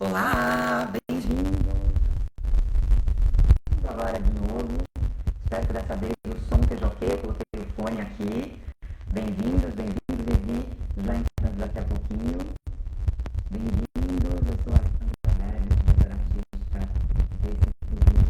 Olá, bem-vindo. Agora de novo. Espero que dessa vez o som esteja ok. Coloquei o fone aqui. Bem-vindos, Vivi. Já entrando daqui a pouquinho. Bem-vindos. Eu sou a Alessandra Neves, diretora artística desse estúdio.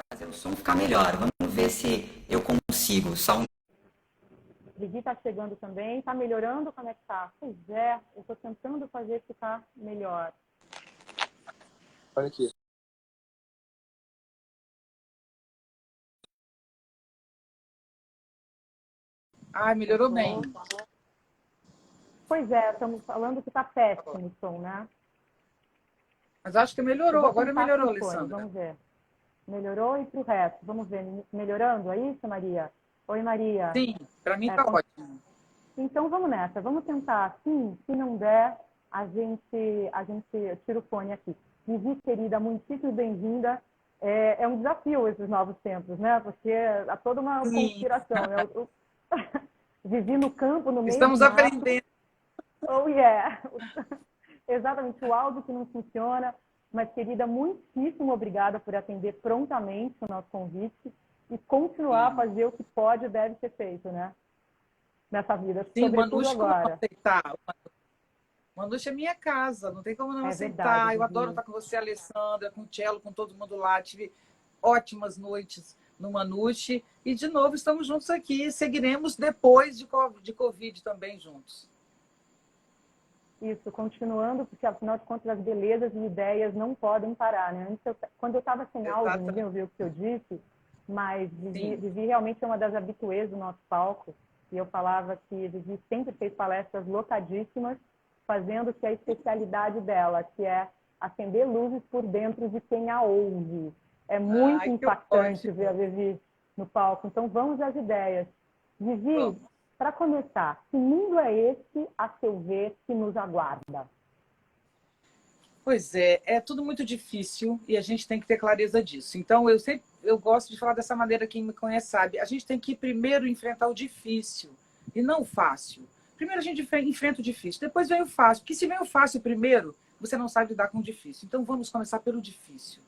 Fazer o som ficar melhor. Vamos ver se eu consigo. Só um... Vivi está chegando também. Está melhorando? Como é que está? Pois é, eu estou tentando fazer ficar melhor. Olha aqui. Ai, melhorou bem. Pois é, estamos falando que está péssimo o som, né? Mas acho que melhorou. Agora tentar melhorou, com o fone, Alessandra. vamos ver. Melhorou e para o resto? Vamos ver. Melhorando? É isso, Maria? Oi, Maria. Sim, para mim está ótimo. Então, vamos nessa. Vamos tentar assim. Se não der, a gente tira o fone aqui. Vivi, querida, muitíssimo bem-vinda. É um desafio esses novos tempos, né? Porque há toda uma conspiração. Vivi no campo, no meio Estamos do mato. aprendendo. Oh, yeah! Exatamente, o áudio que não funciona. Mas, querida, muitíssimo obrigada por atender prontamente o nosso convite e continuar a fazer o que pode e deve ser feito, né? Nessa vida, Sim, sobretudo Manduche, como não agora. aceitar? Manduche é minha casa, não tem como não aceitar. Verdade, Eu adoro estar com você, Alessandra, com o Cello, com todo mundo lá. Tive ótimas noites no Manduche. E, de novo, estamos juntos aqui. Seguiremos depois de Covid também juntos. Isso, continuando, porque, afinal de contas, as belezas e ideias não podem parar, né? Quando eu estava sem áudio, ninguém ouviu o que eu disse, mas Vivi realmente é uma das habituês do nosso palco. E eu falava que Vivi sempre fez palestras lotadíssimas, fazendo o que é a especialidade dela, que é acender luzes por dentro de quem a ouve. É muito impactante ver a Vivi no palco. Então, vamos às ideias. Vivi, para começar, que mundo é esse, a seu ver, que nos aguarda? Pois é tudo muito difícil e a gente tem que ter clareza disso. Então, eu gosto de falar dessa maneira, quem me conhece sabe. A gente tem que primeiro enfrentar o difícil e não o fácil. Primeiro a gente enfrenta o difícil, depois vem o fácil. Porque se vem o fácil primeiro, você não sabe lidar com o difícil. Então, vamos começar pelo difícil.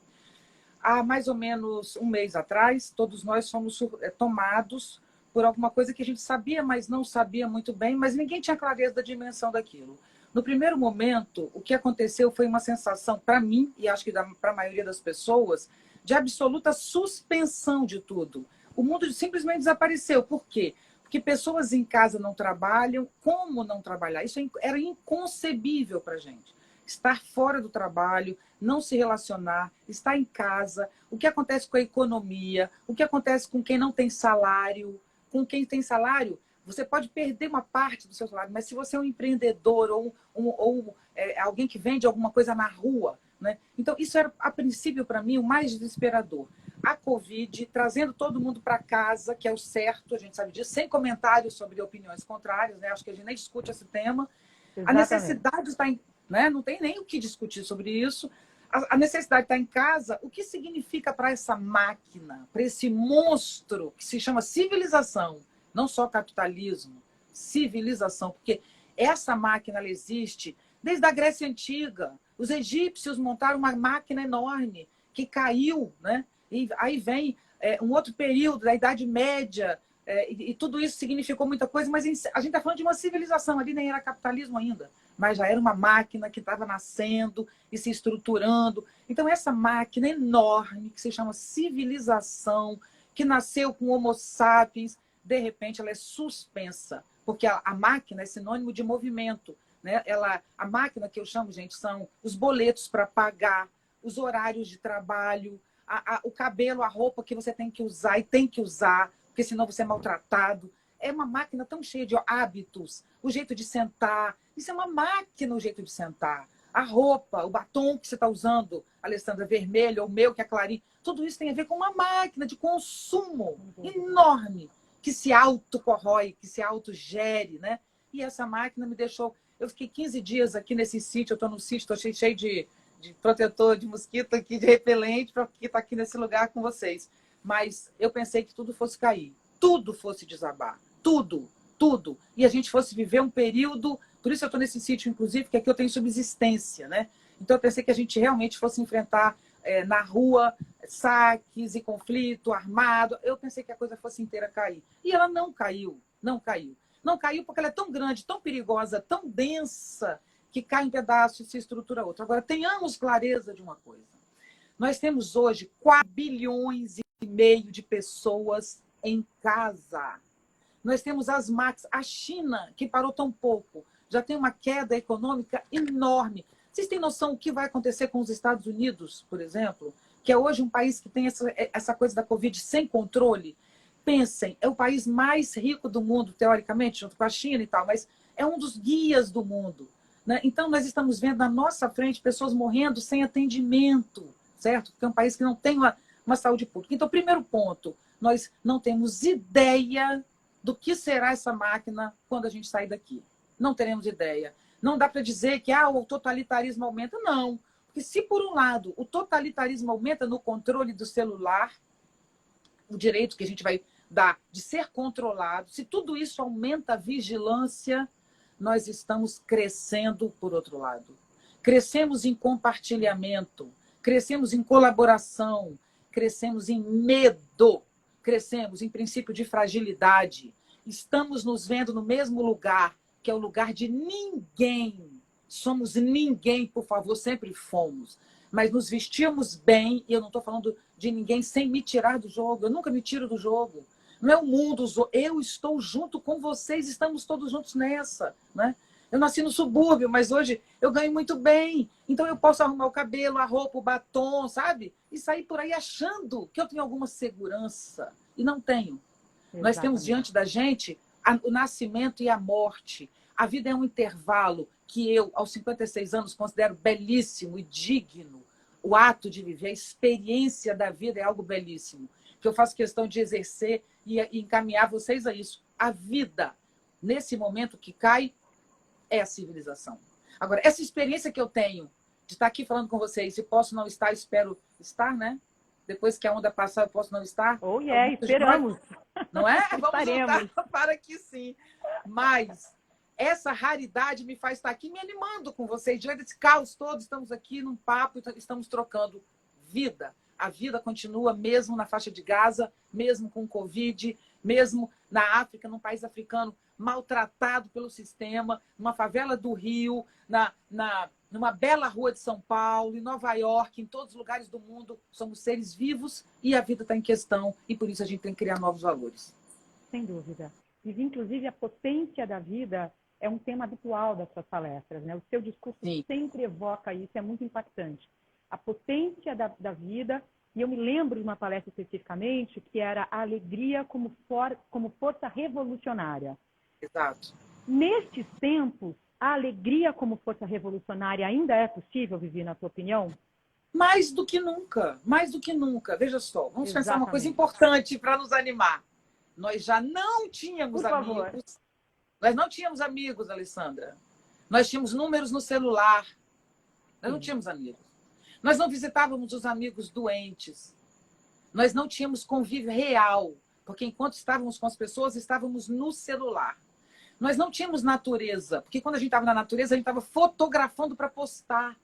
Há mais ou menos um mês atrás, todos nós fomos tomados por alguma coisa que a gente sabia, mas não sabia muito bem, mas ninguém tinha clareza da dimensão daquilo. No primeiro momento, o que aconteceu foi uma sensação, para mim, e acho que para a maioria das pessoas, de absoluta suspensão de tudo. O mundo simplesmente desapareceu. Por quê? Porque pessoas em casa não trabalham. Como não trabalhar? Isso era inconcebível para a gente. Estar fora do trabalho, não se relacionar, estar em casa, o que acontece com a economia, o que acontece com quem não tem salário. Com quem tem salário, você pode perder uma parte do seu salário, mas se você é um empreendedor ou alguém que vende alguma coisa na rua, né? Então, isso era, a princípio, para mim, o mais desesperador. A Covid, trazendo todo mundo para casa, que é o certo, a gente sabe disso, sem comentários sobre opiniões contrárias, né? Acho que a gente nem discute esse tema. Exatamente. A necessidade está em... Né? Não tem nem o que discutir sobre isso. A necessidade de estar em casa, o que significa para essa máquina, para esse monstro que se chama civilização, não só capitalismo, civilização, porque essa máquina ela existe desde a Grécia Antiga. Os egípcios montaram uma máquina enorme que caiu, né? E aí vem um outro período da Idade Média, e tudo isso significou muita coisa, mas a gente está falando de uma civilização, ali nem era capitalismo ainda, mas já era uma máquina que estava nascendo e se estruturando. Então, essa máquina enorme, que se chama civilização, que nasceu com Homo sapiens, de repente ela é suspensa, porque a máquina é sinônimo de movimento. Né? A máquina que eu chamo, gente, são os boletos para pagar, os horários de trabalho, o cabelo, a roupa que você tem que usar e tem que usar, porque senão você é maltratado. É uma máquina tão cheia de hábitos, o jeito de sentar. Isso é uma máquina, o jeito de sentar. a roupa, o batom que você está usando, Alessandra, vermelho, ou o meu, que é clarinho, tudo isso tem a ver com uma máquina de consumo enorme, que se autocorrói, que se autogere, né? E essa máquina me deixou... Eu fiquei 15 dias aqui nesse sítio, eu estou no sítio, estou cheio de protetor de mosquito aqui, de repelente, para estar aqui nesse lugar com vocês. Mas eu pensei que tudo fosse cair, tudo fosse desabar, tudo, tudo. E a gente fosse viver um período... Por isso eu estou nesse sítio, inclusive, porque aqui eu tenho subsistência, né? Então eu pensei que a gente realmente fosse enfrentar na rua saques e conflito armado. Eu pensei que a coisa fosse inteira cair. E ela não caiu, não caiu. Não caiu porque ela é tão grande, tão perigosa, tão densa, que cai em pedaços e se estrutura outra. Agora, tenhamos clareza de uma coisa. Nós temos hoje 4,5 bilhões de pessoas em casa. Nós temos as máquinas. A China, que parou tão pouco, já tem uma queda econômica enorme. Vocês têm noção do que vai acontecer com os Estados Unidos, por exemplo? Que é hoje um país que tem essa coisa da Covid sem controle. Pensem, é o país mais rico do mundo, teoricamente, junto com a China e tal, mas é um dos guias do mundo, né? Então, nós estamos vendo na nossa frente pessoas morrendo sem atendimento, certo? Porque é um país que não tem uma saúde pública. Então, primeiro ponto, nós não temos ideia do que será essa máquina quando a gente sair daqui. Não teremos ideia. Não dá para dizer que o totalitarismo aumenta. Não. Porque se, por um lado, o totalitarismo aumenta no controle do celular, o direito que a gente vai dar de ser controlado, se tudo isso aumenta a vigilância, nós estamos crescendo por outro lado. Crescemos em compartilhamento, crescemos em colaboração, crescemos em medo, crescemos em princípio de fragilidade. Estamos nos vendo no mesmo lugar, que é o lugar de ninguém. Somos ninguém, por favor, sempre fomos. Mas nos vestimos bem, e eu não estou falando de ninguém sem me tirar do jogo. Eu nunca me tiro do jogo. Não é o mundo, eu estou junto com vocês, estamos todos juntos nessa, né? Eu nasci no subúrbio, mas hoje eu ganho muito bem. Então eu posso arrumar o cabelo, a roupa, o batom, sabe? E sair por aí achando que eu tenho alguma segurança. E não tenho. Exatamente. Nós temos diante da gente o nascimento e a morte. A vida é um intervalo que eu, aos 56 anos, considero belíssimo e digno. O ato de viver, a experiência da vida é algo belíssimo. Que eu faço questão de exercer e encaminhar vocês a isso. A vida, nesse momento que cai, é a civilização. Agora, essa experiência que eu tenho de estar aqui falando com vocês, e posso não estar, espero estar, né? Depois que a onda passar, eu posso não estar. Oh, yeah, esperamos. Não é? Vamos Estaremos. lutar para que sim. Mas essa raridade me faz estar aqui me animando com vocês. Diante desse caos todo, estamos aqui num papo, estamos trocando vida. A vida continua mesmo na faixa de Gaza, mesmo com Covid, mesmo na África, num país africano maltratado pelo sistema, numa favela do Rio, numa bela rua de São Paulo, em Nova York, em todos os lugares do mundo. Somos seres vivos e a vida está em questão, e por isso a gente tem que criar novos valores. Sem dúvida. E, inclusive, a potência da vida é um tema habitual das suas palestras, né? O seu discurso Sim. sempre evoca isso, é muito impactante. A potência da vida, e eu me lembro de uma palestra especificamente, que era a alegria como força revolucionária. Exato. Nestes tempos, a alegria como força revolucionária ainda é possível, Vivi, na sua opinião? Mais do que nunca, mais do que nunca. Veja só, vamos pensar uma coisa importante para nos animar. Nós já não tínhamos amigos. Nós não tínhamos amigos, Alessandra. Nós tínhamos números no celular. Nós não tínhamos amigos. Nós não visitávamos os amigos doentes. Nós não tínhamos convívio real, porque enquanto estávamos com as pessoas, estávamos no celular. Nós não tínhamos natureza, porque quando a gente estava na natureza, a gente estava fotografando para postar.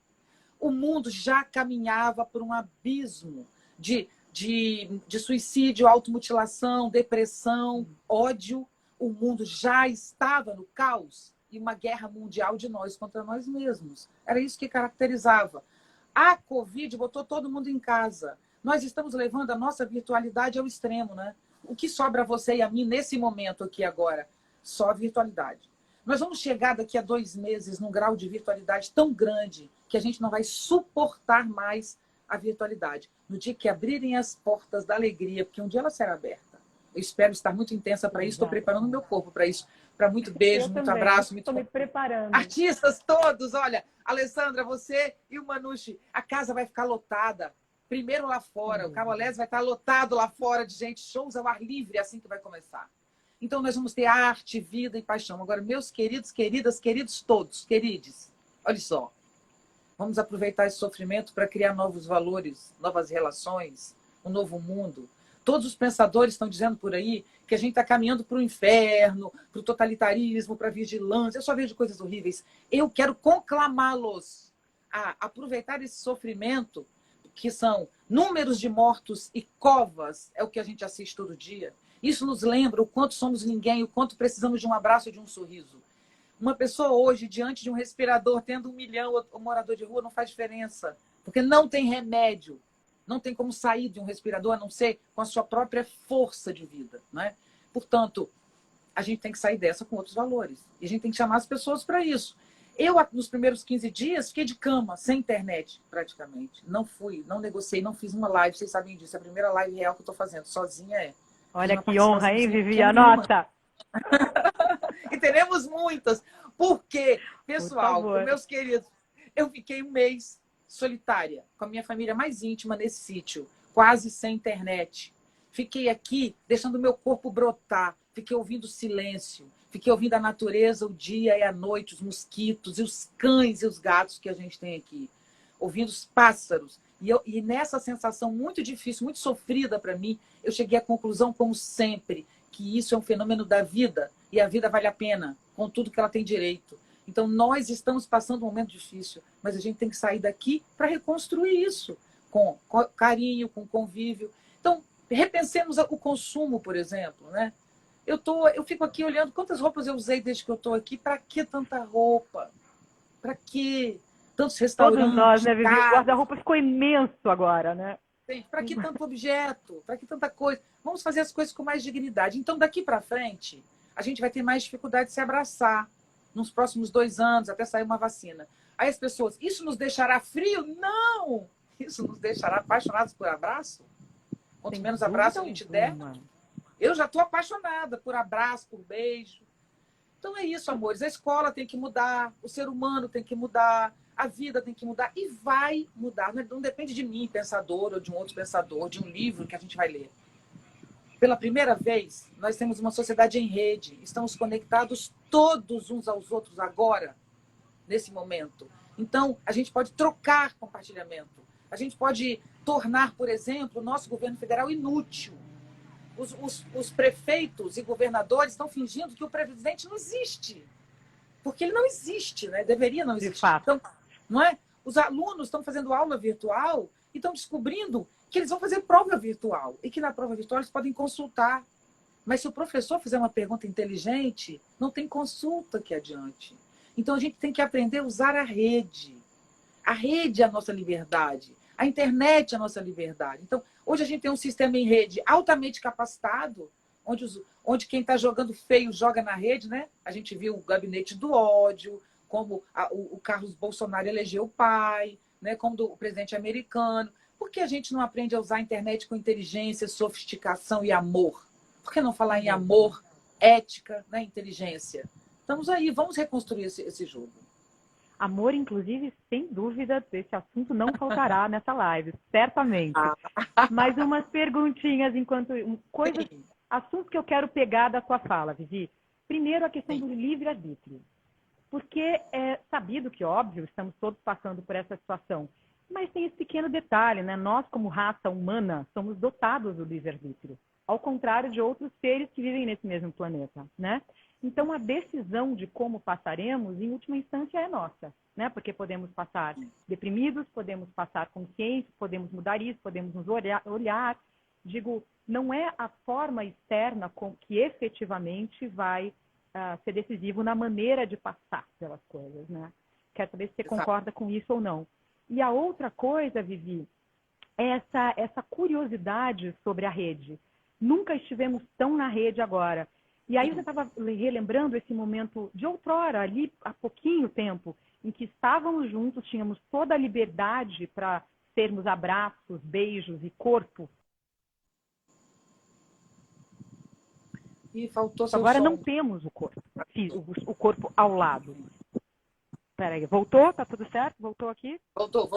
O mundo já caminhava por um abismo de suicídio, automutilação, depressão, ódio. O mundo já estava no caos e uma guerra mundial de nós contra nós mesmos. Era isso que caracterizava. A Covid botou todo mundo em casa. Nós estamos levando a nossa virtualidade ao extremo, né? O que sobra a você e a mim nesse momento aqui agora? Só a virtualidade. Nós vamos chegar daqui a 2 meses num grau de virtualidade tão grande que a gente não vai suportar mais a virtualidade. No dia que abrirem as portas da alegria, porque um dia ela será aberta. Eu espero estar muito intensa para isso, estou preparando o meu corpo para isso, para muito beijo, Eu muito também. abraço. Estou me preparando. Artistas todos, olha, Alessandra, você e o Manucci, a casa vai ficar lotada. Primeiro lá fora, o Camolés vai estar lotado lá fora de gente, shows ao ar livre, assim que vai começar. Então, nós vamos ter arte, vida e paixão. Agora, meus queridos, queridas, queridos todos, queridos, olha só. Vamos aproveitar esse sofrimento para criar novos valores, novas relações, um novo mundo. Todos os pensadores estão dizendo por aí que a gente está caminhando para o inferno, para o totalitarismo, para a vigilância. Eu só vejo coisas horríveis. Eu quero conclamá-los a aproveitar esse sofrimento, que são números de mortos e covas, é o que a gente assiste todo dia. Isso nos lembra o quanto somos ninguém, o quanto precisamos de um abraço e de um sorriso. Uma pessoa hoje, diante de um respirador, tendo 1 milhão, o morador de rua, não faz diferença. Porque não tem remédio. Não tem como sair de um respirador, a não ser com a sua própria força de vida. Né? Portanto, a gente tem que sair dessa com outros valores. E a gente tem que chamar as pessoas para isso. Eu, nos primeiros 15 dias, fiquei de cama, sem internet, praticamente. Não fui, não negociei, não fiz uma live. Vocês sabem disso. É a primeira live real que eu estou fazendo. Sozinha é. Olha que honra, hein, Vivi? Anota! E teremos muitas. Porque, pessoal, meus queridos, eu fiquei 1 mês solitária, com a minha família mais íntima nesse sítio, quase sem internet. Fiquei aqui, deixando o meu corpo brotar. Fiquei ouvindo silêncio. Fiquei ouvindo a natureza, o dia e a noite, os mosquitos e os cães e os gatos que a gente tem aqui. Ouvindo os pássaros. E nessa sensação muito difícil, muito sofrida para mim, eu cheguei à conclusão, como sempre, que isso é um fenômeno da vida e a vida vale a pena, com tudo que ela tem direito. Então, nós estamos passando um momento difícil, mas a gente tem que sair daqui para reconstruir isso, com carinho, com convívio. Então, repensemos o consumo, por exemplo. Né? Eu fico aqui olhando quantas roupas eu usei desde que eu estou aqui. Para que tanta roupa? Para que tantos restaurantes? Todos nós, né, Vivi? O guarda-roupa ficou imenso agora, né? Para que tanto objeto? Para que tanta coisa? Vamos fazer as coisas com mais dignidade. Então, daqui para frente, a gente vai ter mais dificuldade de se abraçar nos próximos 2 anos, até sair uma vacina. Aí as pessoas, isso nos deixará frio? Não! Isso nos deixará apaixonados por abraço? Quanto menos abraço a gente der. Eu já estou apaixonada por abraço, por beijo. Então é isso, amores. A escola tem que mudar, o ser humano tem que mudar, a vida tem que mudar e vai mudar. Não depende de mim, pensador, ou de um outro pensador, de um livro que a gente vai ler. Pela primeira vez, nós temos uma sociedade em rede. Estamos conectados todos uns aos outros agora, nesse momento. Então, a gente pode trocar compartilhamento. A gente pode tornar, por exemplo, o nosso governo federal inútil. Os prefeitos e governadores estão fingindo que o presidente não existe. Porque ele não existe, né? Deveria não existir. Então, não é? Os alunos estão fazendo aula virtual e estão descobrindo que eles vão fazer prova virtual. E que na prova virtual eles podem consultar. Mas se o professor fizer uma pergunta inteligente, não tem consulta aqui adiante. Então a gente tem que aprender a usar a rede. A rede é a nossa liberdade. A internet é a nossa liberdade. Então, hoje a gente tem um sistema em rede altamente capacitado, onde quem está jogando feio joga na rede, né? A gente viu o gabinete do ódio, como o Carlos Bolsonaro elegeu o pai, né? Como o presidente americano. Por que a gente não aprende a usar a internet com inteligência, sofisticação e amor? Por que não falar em amor, ética, né? Inteligência? Estamos aí, vamos reconstruir esse jogo. Amor, inclusive, sem dúvida, esse assunto não faltará nessa live, certamente. Mais umas perguntinhas enquanto coisas, assuntos que eu quero pegar da sua fala, Vivi. Primeiro, a questão do livre-arbítrio. Porque é sabido que, óbvio, estamos todos passando por essa situação. Mas tem esse pequeno detalhe, né? Nós, como raça humana, somos dotados do livre-arbítrio. Ao contrário de outros seres que vivem nesse mesmo planeta, né? Então, a decisão de como passaremos, em última instância, é nossa, né? Porque podemos passar deprimidos, podemos passar conscientes, podemos mudar isso, podemos nos olhar. Digo, não é a forma externa com que efetivamente vai ser decisivo na maneira de passar pelas coisas, né? Quero saber se você concorda com isso ou não. E a outra coisa, Vivi, é essa curiosidade sobre a rede. Nunca estivemos tão na rede agora. E aí você estava relembrando esse momento de outrora, ali há pouquinho tempo, em que estávamos juntos, tínhamos toda a liberdade para termos abraços, beijos e corpo. E faltou seu Agora som. não temos o corpo, o corpo ao lado. Peraí, voltou? Tá tudo certo? Voltou aqui? Voltou.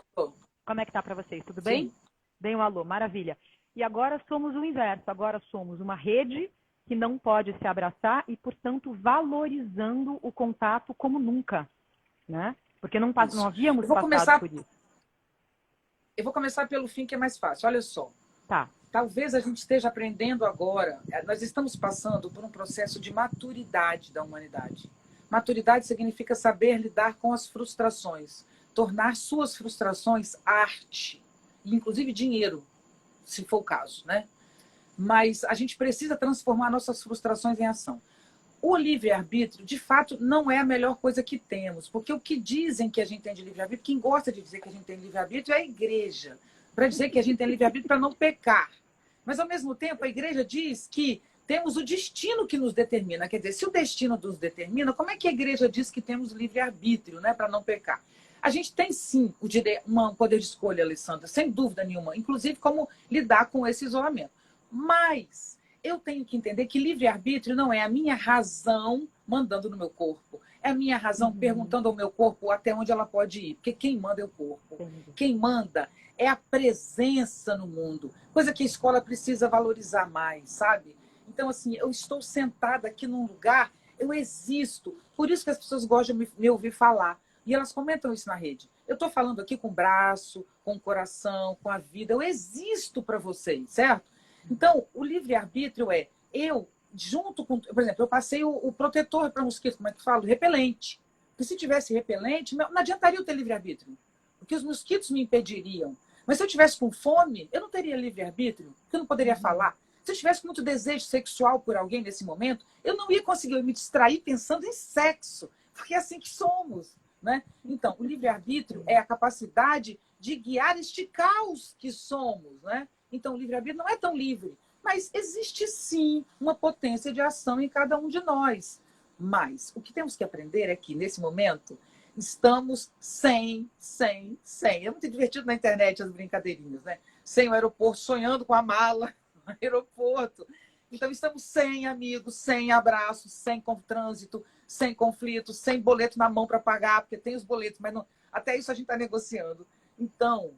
Como é que tá para vocês? Tudo bem? Sim. Dei um alô, maravilha. E agora somos o inverso. Agora somos uma rede que não pode se abraçar e, portanto, valorizando o contato como nunca, né? Porque não havíamos passado por isso. Eu vou começar pelo fim, que é mais fácil. Olha só. Tá. Talvez a gente esteja aprendendo agora, nós estamos passando por um processo de maturidade da humanidade. Maturidade significa saber lidar com as frustrações, tornar suas frustrações arte, inclusive dinheiro, se for o caso, né? Mas a gente precisa transformar nossas frustrações em ação. O livre-arbítrio, de fato, não é a melhor coisa que temos, porque o que dizem que a gente tem de livre-arbítrio, quem gosta de dizer que a gente tem livre-arbítrio é a igreja, para dizer que a gente tem livre-arbítrio para não pecar. Mas, ao mesmo tempo, a igreja diz que temos o destino que nos determina. Quer dizer, se o destino nos determina, como é que a igreja diz que temos livre-arbítrio, né, para não pecar? A gente tem, sim, um poder de escolha, Alessandra, sem dúvida nenhuma, inclusive como lidar com esse isolamento. Mas eu tenho que entender que livre-arbítrio não é a minha razão mandando no meu corpo. É a minha razão perguntando ao meu corpo até onde ela pode ir. Porque quem manda é o corpo. Quem manda é a presença no mundo. Coisa que a escola precisa valorizar mais, sabe? Então, assim, eu estou sentada aqui num lugar, eu existo. Por isso que as pessoas gostam de me ouvir falar. E elas comentam isso na rede. Eu estou falando aqui com o braço, com o coração, com a vida. Eu existo para vocês, certo? Então, o livre-arbítrio é eu, junto com... Por exemplo, eu passei o protetor para mosquito, como é que falo? Repelente. Porque se tivesse repelente, não adiantaria eu ter livre-arbítrio. Porque os mosquitos me impediriam. Mas se eu tivesse com fome, eu não teria livre-arbítrio, porque eu não poderia falar. Se eu tivesse muito desejo sexual por alguém nesse momento, eu não ia conseguir me distrair pensando em sexo. Porque é assim que somos, né? Então, o livre-arbítrio é a capacidade de guiar este caos que somos, né? Então, o livre-arbítrio não é tão livre, mas existe sim uma potência de ação em cada um de nós. Mas o que temos que aprender é que, nesse momento, estamos sem. É muito divertido na internet as brincadeirinhas, né? Sem o aeroporto, sonhando com a mala no aeroporto. Então, estamos sem amigos, sem abraços, sem trânsito, sem conflito, sem boleto na mão para pagar, porque tem os boletos, mas não... até isso a gente está negociando. Então,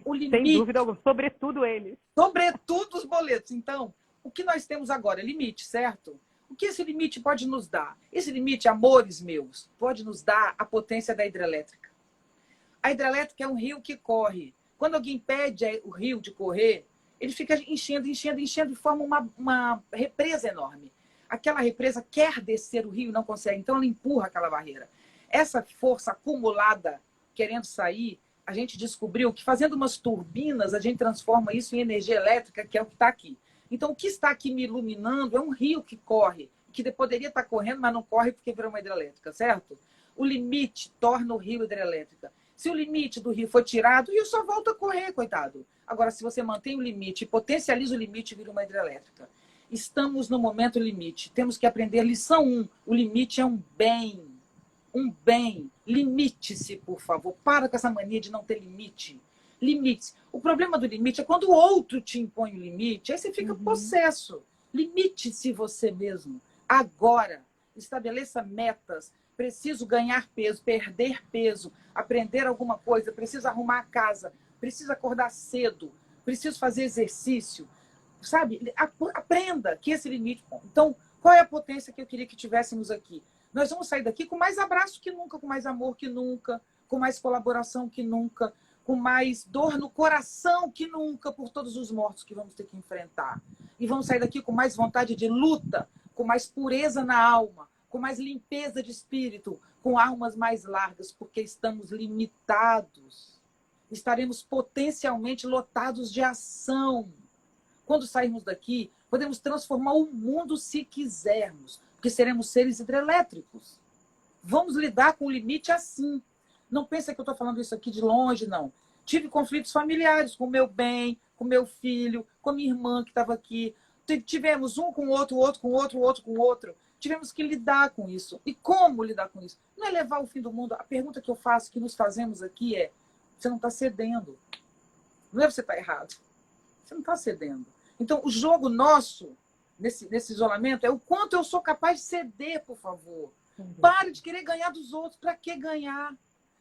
o limite... Sem dúvida alguma, sobretudo eles. Sobretudo os boletos. Então, o que nós temos agora é limite, certo? O que esse limite pode nos dar? Esse limite, amores meus, pode nos dar a potência da hidrelétrica. A hidrelétrica é um rio que corre. Quando alguém impede o rio de correr, ele fica enchendo e forma uma represa enorme. Aquela represa quer descer o rio e não consegue, então ela empurra aquela barreira. Essa força acumulada querendo sair, a gente descobriu que fazendo umas turbinas, a gente transforma isso em energia elétrica, que é o que está aqui. Então, o que está aqui me iluminando é um rio que corre, que poderia estar correndo, mas não corre porque virou uma hidrelétrica, certo? O limite torna o rio hidrelétrica. Se o limite do rio for tirado, o rio só volta a correr, coitado. Agora, se você mantém o limite, potencializa o limite, vira uma hidrelétrica. Estamos no momento limite. Temos que aprender lição 1. O limite é um bem. Um bem. Limite-se, por favor. Para com essa mania de não ter limite. Limite. O problema do limite é quando o outro te impõe o limite, aí você fica possesso. Limite-se você mesmo. Agora, estabeleça metas. Preciso ganhar peso, perder peso, aprender alguma coisa, preciso arrumar a casa, preciso acordar cedo, preciso fazer exercício. Sabe? Aprenda que esse limite... Então, qual é a potência que eu queria que tivéssemos aqui? Nós vamos sair daqui com mais abraço que nunca, com mais amor que nunca, com mais colaboração que nunca, com mais dor no coração que nunca por todos os mortos que vamos ter que enfrentar. E vamos sair daqui com mais vontade de luta, com mais pureza na alma, com mais limpeza de espírito, com almas mais largas, porque estamos limitados. Estaremos potencialmente lotados de ação. Quando sairmos daqui, podemos transformar o mundo se quisermos, porque seremos seres hidrelétricos. Vamos lidar com o limite assim. Não pensa que eu estou falando isso aqui de longe, não. Tive conflitos familiares com o meu bem, com o meu filho, com a minha irmã que estava aqui. Tivemos um com o outro, outro com o outro, outro com o outro. Tivemos que lidar com isso. E como lidar com isso? Não é levar o fim do mundo. A pergunta que eu faço, que nos fazemos aqui é: você não está cedendo. Não é você estar errado. Você não está cedendo. Então, o jogo nosso nesse isolamento é o quanto eu sou capaz de ceder, por favor. Pare de querer ganhar dos outros. Para que ganhar?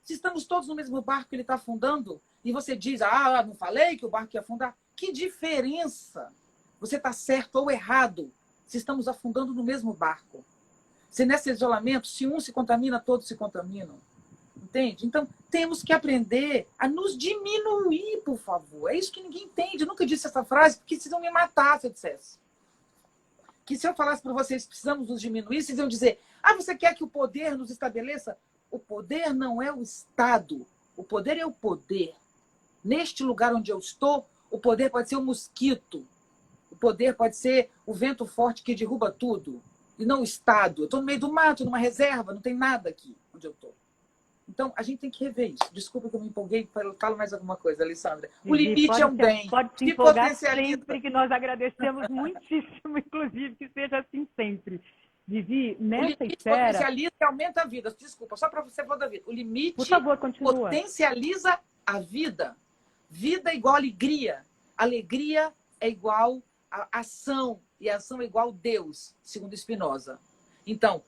Se estamos todos no mesmo barco que ele está afundando, e você diz, não falei que o barco ia afundar. Que diferença? Você está certo ou errado se estamos afundando no mesmo barco. Se nesse isolamento, se um se contamina, todos se contaminam. Entende? Então, temos que aprender a nos diminuir, por favor. É isso que ninguém entende. Eu nunca disse essa frase, porque vocês iam me matar se eu dissesse. Que se eu falasse para vocês, precisamos nos diminuir, vocês iam dizer, você quer que o poder nos estabeleça? O poder não é o Estado. O poder é o poder. Neste lugar onde eu estou, o poder pode ser um mosquito. O poder pode ser o vento forte que derruba tudo. E não o Estado. Eu estou no meio do mato, numa reserva, não tem nada aqui onde eu estou. Então, a gente tem que rever isso. Desculpa que eu me empolguei, falo mais alguma coisa, Alessandra. O limite é um bem. Pode se empolgar sempre, que nós agradecemos muitíssimo, inclusive, que seja assim sempre. Vivi, nessa esfera... potencializa e aumenta a vida. Desculpa, só para você falar da vida. O limite, por favor, continua, potencializa a vida. Vida é igual alegria. Alegria é igual a ação. E a ação é igual Deus, segundo Spinoza. Então,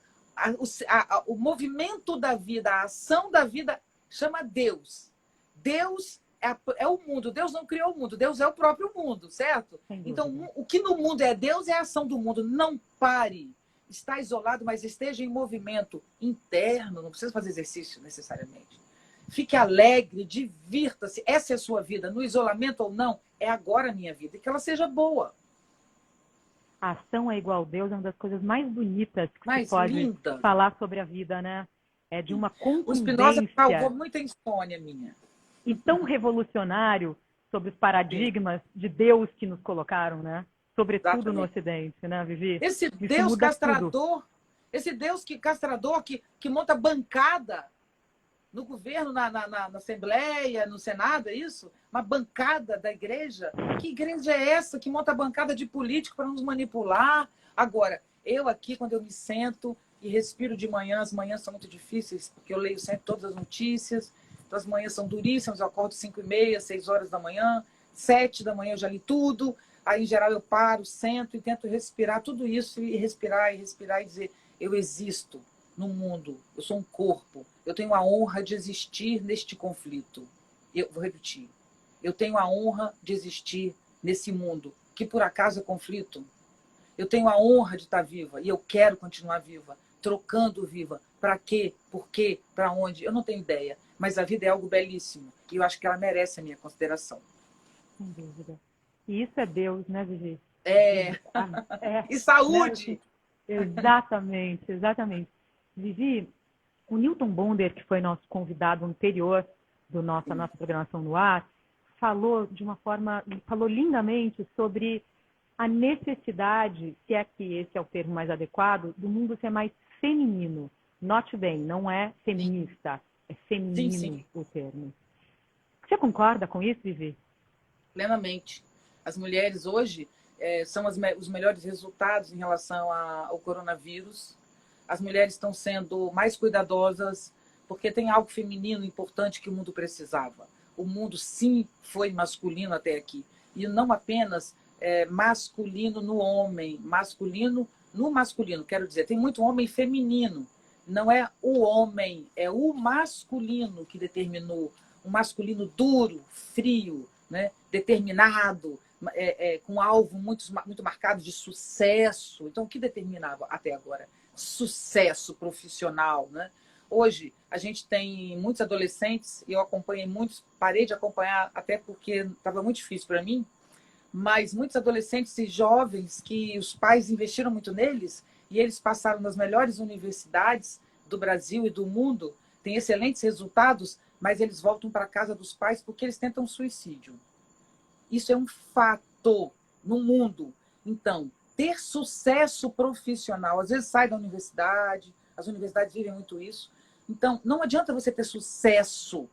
o movimento da vida, a ação da vida, chama Deus. Deus é o mundo. Deus não criou o mundo. Deus é o próprio mundo, certo? Então, o que no mundo é Deus é a ação do mundo. Não pare. Está isolado, mas esteja em movimento interno. Não precisa fazer exercício necessariamente. Fique alegre, divirta-se. Essa é a sua vida. No isolamento ou não, é agora a minha vida. E que ela seja boa. A ação é igual a Deus, é uma das coisas mais bonitas que mais se pode linda. Falar sobre a vida, né? É de uma contundência. O Spinoza salvou muita insônia minha. E tão revolucionário sobre os paradigmas de Deus que nos colocaram, né? Sobretudo no Ocidente, né, Vivi? Esse Deus castrador, esse Deus castrador que monta bancada no governo, na Assembleia, no Senado, é isso? Uma bancada da igreja? Que igreja é essa que monta bancada de político para nos manipular? Agora, eu aqui, quando eu me sento e respiro de manhã, as manhãs são muito difíceis, porque eu leio sempre todas as notícias, então as manhãs são duríssimas, eu acordo 5h30, 6 horas da manhã, 7 da manhã eu já li tudo, aí em geral eu paro, sento e tento respirar tudo isso, e respirar e dizer, eu existo no mundo, eu sou um corpo, eu tenho a honra de existir neste conflito. Eu vou repetir, eu tenho a honra de existir nesse mundo, que por acaso é conflito. Eu tenho a honra de estar viva e eu quero continuar viva, trocando viva. Para quê? Por quê? Para onde? Eu não tenho ideia, mas a vida é algo belíssimo e eu acho que ela merece a minha consideração. Sem dúvida. E isso é Deus, né, Vivi? E saúde! Exatamente, exatamente. Vivi, o Newton Bonder, que foi nosso convidado anterior da nossa programação no ar, falou falou lindamente sobre a necessidade, se é que esse é o termo mais adequado, do mundo ser mais feminino. Note bem, não é feminista, é feminino sim. O termo. Você concorda com isso, Vivi? Plenamente. As mulheres hoje são os melhores resultados em relação ao coronavírus. As mulheres estão sendo mais cuidadosas, porque tem algo feminino importante que o mundo precisava. O mundo, sim, foi masculino até aqui. E não apenas masculino no homem, masculino no masculino. Quero dizer, tem muito homem feminino. Não é o homem, é o masculino que determinou. Um masculino duro, frio, né? Determinado, com alvo muito marcado de sucesso. Então, o que determinava até agora? Sucesso profissional, né? Hoje, a gente tem muitos adolescentes, e eu acompanhei muitos, parei de acompanhar até porque estava muito difícil para mim, mas muitos adolescentes e jovens que os pais investiram muito neles, e eles passaram nas melhores universidades do Brasil e do mundo, têm excelentes resultados, mas eles voltam para a casa dos pais porque eles tentam suicídio. Isso é um fato no mundo. Então, ter sucesso profissional, às vezes sai da universidade, as universidades vivem muito isso. Então, não adianta você ter sucesso.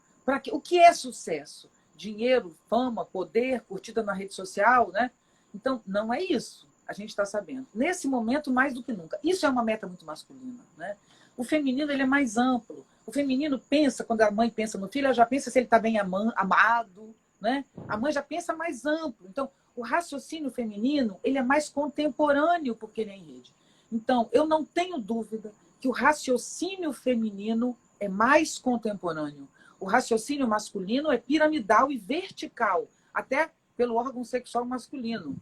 O que é sucesso? Dinheiro, fama, poder, curtida na rede social, né? Então, não é isso. A gente está sabendo. Nesse momento, mais do que nunca. Isso é uma meta muito masculina, né? O feminino, ele é mais amplo. O feminino pensa, quando a mãe pensa no filho, ela já pensa se ele está bem amado, né? A mãe já pensa mais amplo. Então, O raciocínio feminino, ele é mais contemporâneo porque ele é em rede. Então, eu não tenho dúvida que o raciocínio feminino é mais contemporâneo. O raciocínio masculino é piramidal e vertical, até pelo órgão sexual masculino.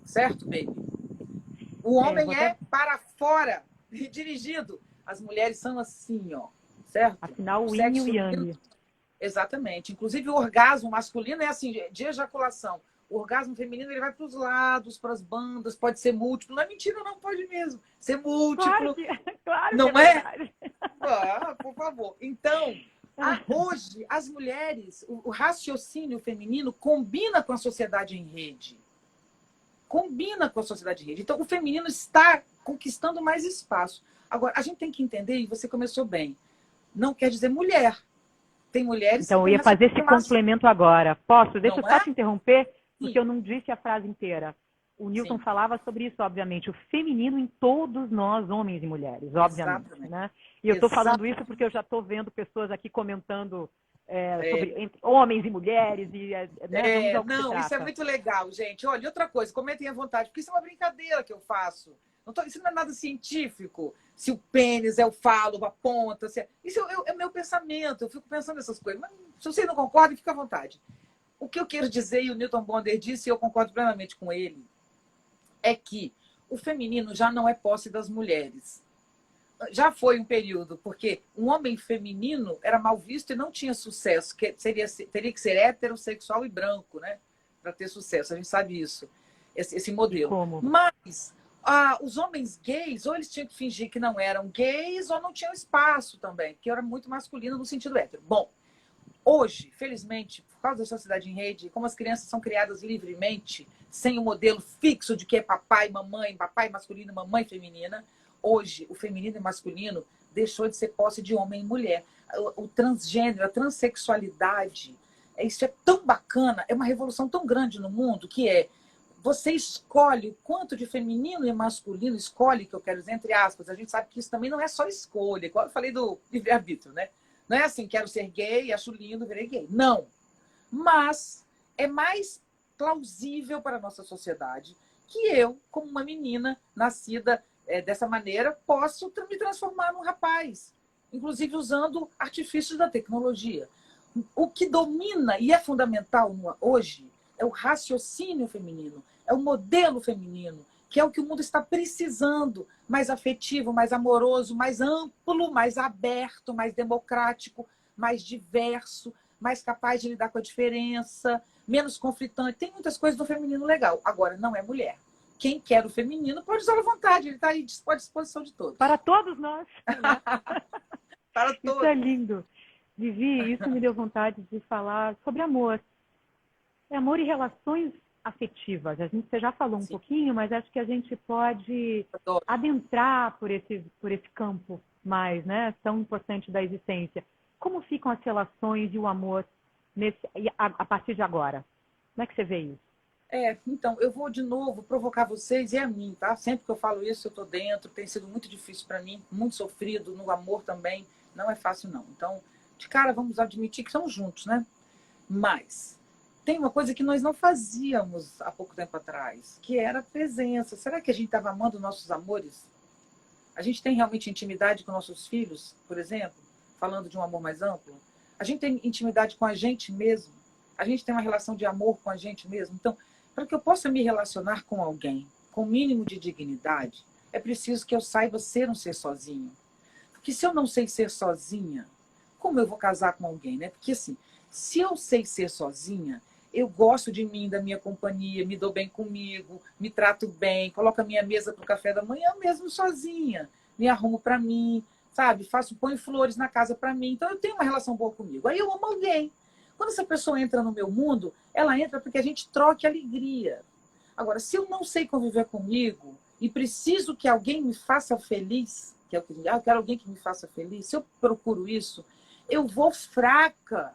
Certo, baby? O homem é para fora, dirigido. As mulheres são assim, ó. Certo? Afinal, o yin e o yang. Exatamente. Inclusive, o orgasmo masculino é assim, de ejaculação. O orgasmo feminino ele vai para os lados, para as bandas, pode ser múltiplo. Não é mentira, não pode mesmo. Ser múltiplo. Claro não que é? Ah, por favor. Então, hoje, as mulheres, o raciocínio feminino combina com a sociedade em rede. Combina com a sociedade em rede. Então, o feminino está conquistando mais espaço. Agora, a gente tem que entender, e você começou bem, não quer dizer mulher. Tem mulheres então, que eu ia fazer esse complemento agora. Posso? Deixa eu só te interromper, porque eu não disse a frase inteira. O Newton falava sobre isso, obviamente. O feminino em todos nós, homens e mulheres, obviamente. Né? E eu estou falando isso porque eu já estou vendo pessoas aqui comentando sobre entre homens e mulheres. E, né? Não, isso é muito legal, gente. Olha, outra coisa, comentem à vontade, porque isso é uma brincadeira que eu faço. Isso não é nada científico. Se o pênis é o falo, a ponta. Isso é o meu pensamento. Eu fico pensando nessas coisas. Mas se você não concorda, fica à vontade. O que eu quero dizer, e o Newton Bonder disse, e eu concordo plenamente com ele, é que o feminino já não é posse das mulheres. Já foi um período, porque um homem feminino era mal visto e não tinha sucesso. Teria que ser heterossexual e branco, né? Para ter sucesso. A gente sabe isso. Esse modelo. Como? Mas os homens gays, ou eles tinham que fingir que não eram gays, ou não tinham espaço também, porque era muito masculino no sentido hétero. Bom, hoje, felizmente, por causa da sociedade em rede, como as crianças são criadas livremente, sem o modelo fixo de que é papai masculino, mamãe feminina, hoje o feminino e masculino deixou de ser posse de homem e mulher. O transgênero, a transexualidade, isso é tão bacana, é uma revolução tão grande no mundo, que você escolhe o quanto de feminino e masculino, escolhe, que eu quero dizer, entre aspas, a gente sabe que isso também não é só escolha, igual eu falei do livre-arbítrio, né? Não é assim, quero ser gay, acho lindo, virei gay. Não. Mas é mais plausível para a nossa sociedade que eu, como uma menina nascida dessa maneira, posso me transformar num rapaz, inclusive usando artifícios da tecnologia. O que domina e é fundamental hoje é o raciocínio feminino, é o modelo feminino, que é o que o mundo está precisando, mais afetivo, mais amoroso, mais amplo, mais aberto, mais democrático, mais diverso, mais capaz de lidar com a diferença, menos conflitante. Tem muitas coisas do feminino legal. Agora, não é mulher. Quem quer o feminino pode usar à vontade, ele está aí à disposição de todos. Para todos nós. Né? Para todos. Isso é lindo. Vivi, isso me deu vontade de falar sobre amor. Amor e relações afetivas. Você já falou um pouquinho, mas acho que a gente pode adentrar por esse campo mais, né? Tão importante da existência. Como ficam as relações e o amor a partir de agora? Como é que você vê isso? Então, eu vou de novo provocar vocês e a mim, tá? Sempre que eu falo isso, eu tô dentro. Tem sido muito difícil para mim, muito sofrido, no amor também. Não é fácil, não. Então, de cara, vamos admitir que estamos juntos, né? Mas tem uma coisa que nós não fazíamos há pouco tempo atrás, que era a presença. Será que a gente estava amando nossos amores? A gente tem realmente intimidade com nossos filhos, por exemplo? Falando de um amor mais amplo? A gente tem intimidade com a gente mesmo? A gente tem uma relação de amor com a gente mesmo? Então, para que eu possa me relacionar com alguém com o mínimo de dignidade, é preciso que eu saiba ser um ser sozinho. Porque se eu não sei ser sozinha, como eu vou casar com alguém, né? Porque assim, se eu sei ser sozinha, eu gosto de mim, da minha companhia, me dou bem comigo, me trato bem, coloco a minha mesa para o café da manhã mesmo sozinha, me arrumo para mim, sabe? Ponho flores na casa para mim. Então eu tenho uma relação boa comigo. Aí eu amo alguém. Quando essa pessoa entra no meu mundo, ela entra porque a gente troca alegria. Agora, se eu não sei conviver comigo e preciso que alguém me faça feliz, que é o que eu quero alguém que me faça feliz, se eu procuro isso, eu vou fraca,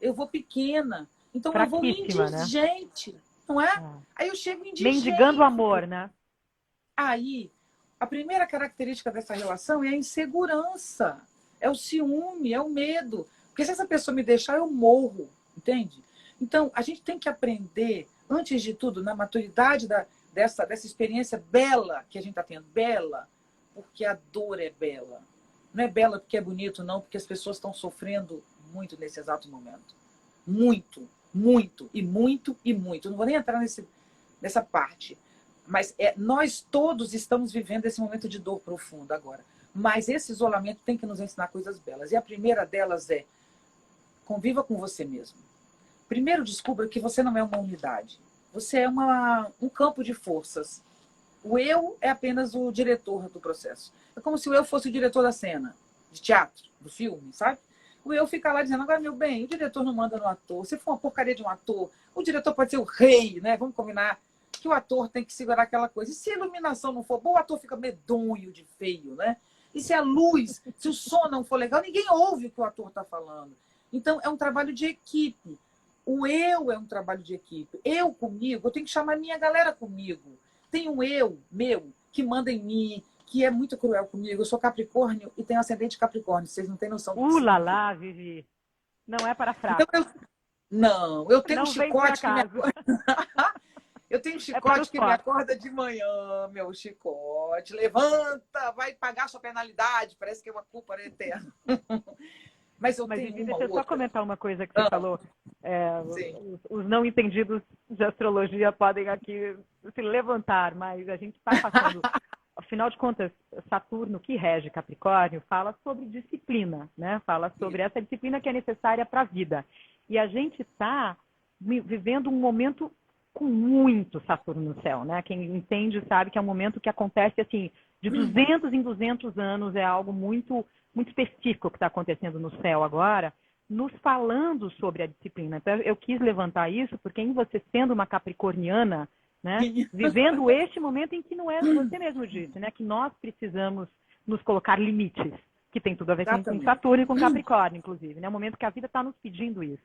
eu vou pequena. Então eu vou indigente, né? Não é? Aí eu chego indigente. Mendigando amor, né? Aí, a primeira característica dessa relação é a insegurança, é o ciúme, é o medo. Porque se essa pessoa me deixar, eu morro, entende? Então, a gente tem que aprender. antes de tudo, na maturidade dessa experiência bela que a gente está tendo. Bela, porque a dor é bela. Não é bela porque é bonito, não, porque as pessoas estão sofrendo muito nesse exato momento. Muito, muito, e muito, e muito. Não vou nem entrar nessa parte. Mas nós todos estamos vivendo esse momento de dor profunda agora. Mas esse isolamento tem que nos ensinar coisas belas. E a primeira delas é: conviva com você mesmo. Primeiro, descubra que você não é uma unidade. Você é um campo de forças. O eu é apenas o diretor do processo. É como se o eu fosse o diretor da cena, de teatro, do filme, sabe? O eu fica lá dizendo: agora, meu bem, o diretor não manda no ator. Se for uma porcaria de um ator, o diretor pode ser o rei, né? Vamos combinar que o ator tem que segurar aquela coisa. E se a iluminação não for boa, o ator fica medonho de feio, né? E se a luz, se o som não for legal, ninguém ouve o que o ator está falando. Então, é um trabalho de equipe. O eu é um trabalho de equipe. Eu comigo, eu tenho que chamar minha galera comigo. Tem um eu meu que manda em mim, que é muito cruel comigo. Eu sou Capricórnio e tenho ascendente Capricórnio. Vocês não têm noção do que Lá, lá, Vivi. Não é para fracos. Então, eu tenho não um chicote que me acorda. Eu tenho um chicote que me acorda de manhã, meu chicote. Levanta, vai pagar sua penalidade. Parece que é uma culpa eterna. Mas Vivi, deixa eu só comentar uma coisa que você falou. Os não entendidos de astrologia podem aqui se levantar, mas a gente está passando. Afinal de contas, Saturno, que rege Capricórnio, fala sobre disciplina, né? Fala sobre essa disciplina que é necessária para a vida. E a gente está vivendo um momento com muito Saturno no céu, né? Quem entende sabe que é um momento que acontece assim, de 200 em 200 anos, é algo muito, muito específico que está acontecendo no céu agora, nos falando sobre a disciplina. Então, eu quis levantar isso porque em você sendo uma capricorniana, né, vivendo este momento em que não é, você mesmo disse, né, que nós precisamos nos colocar limites, que tem tudo a ver com Saturno e com Capricórnio, inclusive, né? É um momento que a vida está nos pedindo isso.